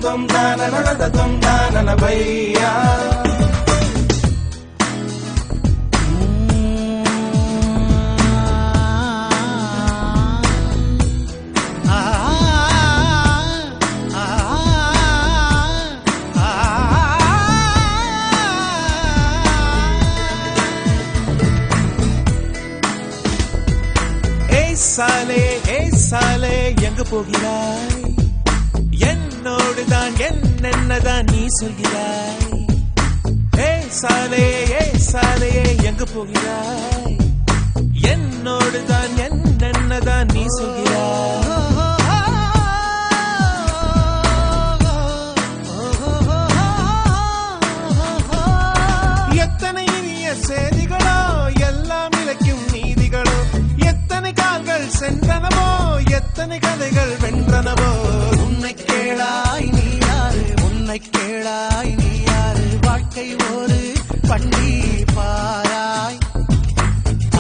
dum da na na na dum da na na bhaiya. சாலே எங்கு போகிறாய்? என்னோடுதான் என்னதான் நீ சொல்கிறாய்? சாலே எங்கு போகிறாய்? என்னோடுதான் என்னதான் நீ சொல்கிறாய்? எத்தனை இனிய செய்திகளோ, எல்லாம் இலக்கும் நீதிகளோ, எத்தனை கால்கள் சென்றனவோ, எத்தனை கதைகள் வென்றனவோ. உன்னை கேளாய் நீ யாரு? உன்னை கேளாய் நீ யாரு? வாழ்க்கை ஒரு பள்ளி பாராய்.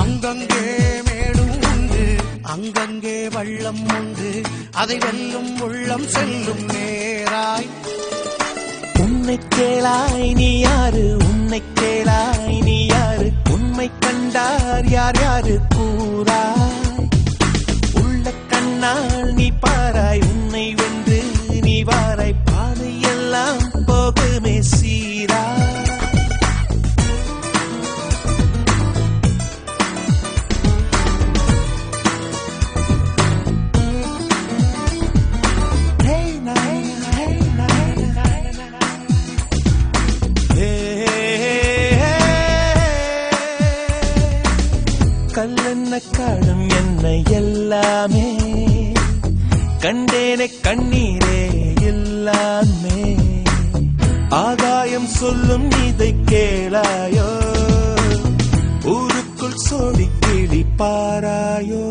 அங்கங்கே மேடும் உண்டு, அங்கங்கே வள்ளம் உண்டு, அதை வெல்லும் உள்ளம் செல்லும் நேராய். உன்னை கேளாய் நீ யாரு? உன்னை கேளாய் நீ யாரு? உண்மை கண்டார் யார் யாரு கூறாய்? உள்ள கண்ணால் நீ பாராய், உன்னை வென்று நீ வாராய், பாதை எல்லாம் போகுமே சீரா. கல்லென்ன காலம் என்ன எல்லாமே கண்டேனே, கண்ணீரே எல்லாமே. ஆகாயம் சொல்லும் இதை கேளாயோ? ஊருக்குள் சோடி கிளி பாராயோ?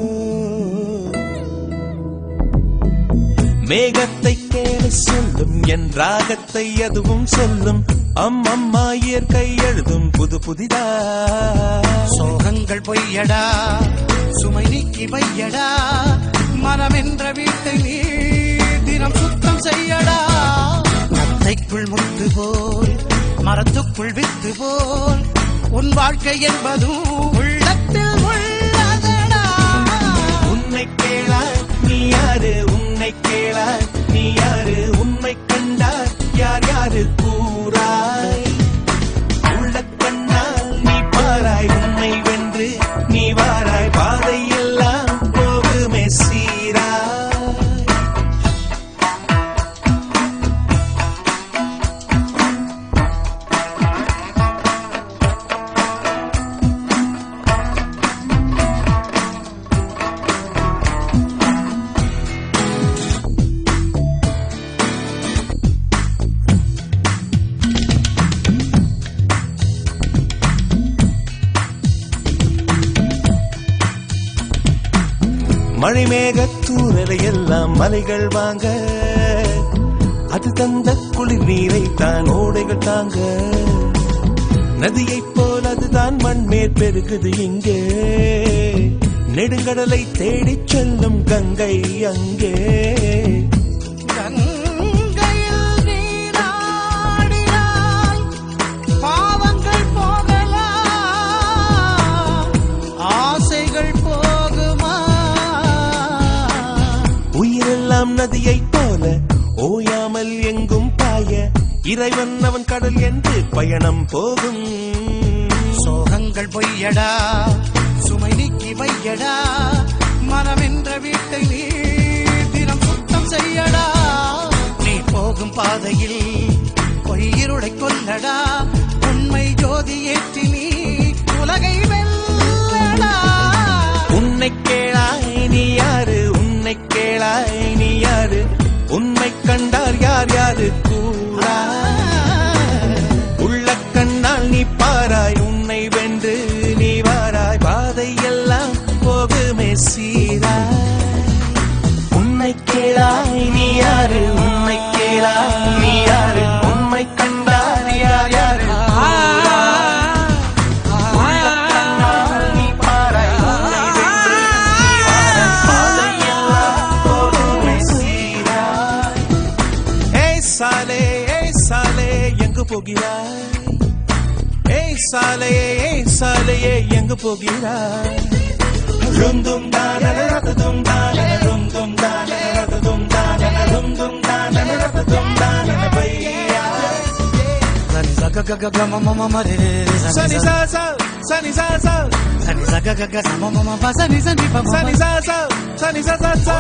மேகத்தை கேள சொல்லும் என் ராகத்தை அதுவும் சொல்லும். அம்மம்மா இயற்கை எழுதும் புது புதிதா. சோகங்கள் பொய்யடா, சுமை நீக்கி வையடா, மனம் என்ற வீட்டை நீ தினம் சுத்தம் செய்யடா. நத்தைக்குள் முத்து போல், மரத்துக்குள் வித்து போல், உன் வாழ்க்கை என்பதும் உள்ளத்தில் உள்ளதடா. உன்னை கேளாய் நீ யாரு? உன்னை கேளாய் நீ யாரு? உண்மை கண்டார் யார் யாரு கூறாய்? உள்ள கண்ணால் நீ பாராய், உன்னை வென்று நீ வாராய், பாதை எல்லாம் போகுமே சீரா. மழைமேகத்தூரலை எல்லாம் மலைகள் வாங்க, அது தந்த குளிர் நீரை தான் ஓடைகள் தாங்க. நதியைப் போல் அதுதான் மண்மேற் பெருகுது இங்கே, நெடுங்கடலை தேடிச் செல்லும் கங்கை அங்கே. நதியைப் போல ஓயாமல் எங்கும் பாய, இறைவன் அவன் கடல் என்று பயணம் போகும். சோகங்கள் பொய்யடா, சுமை நீக்கி வையடா, மனம் என்ற வீட்டை நீ தினம் சுத்தம் செய்யடா. நீ போகும் பாதையில் பொய்யிருளை கொல்லடா, உண்மை ஜோதி ஏற்றி நீ உலகை வெல்லடா. உன்னை கேளாய் நீ யாரு? உன்னை கேளாய் நீ யாரு? உண்மை கண்டார் யார் யாரு கூறாய்? உள்ள கண்ணால் நீ பாராய், உன்னை வென்று நீ வாராய், பாதை எல்லாம் போகுமே சீராய். உன்னை கேளாய் நீ யாரு? உன்னை கேளாய் நீ யாரு? உண்மை கண்டார் யார் யாரு? உள்ள கண்ணால் நீ பாராய், உன்னை வென்று போகிறாய் ஏய் சாலையே எங்கு போகிறாய் ரும் தும் தான ரத தும் தான ரும் தும் தான ரத தும் தான ரும் தும் தான ரத தும் தான பையா சனி சக க க ம ம ம ரே சனி சா சா சனி சக க க ம ம ம ப சனி சனி ப சனி சா சா சனி சா சா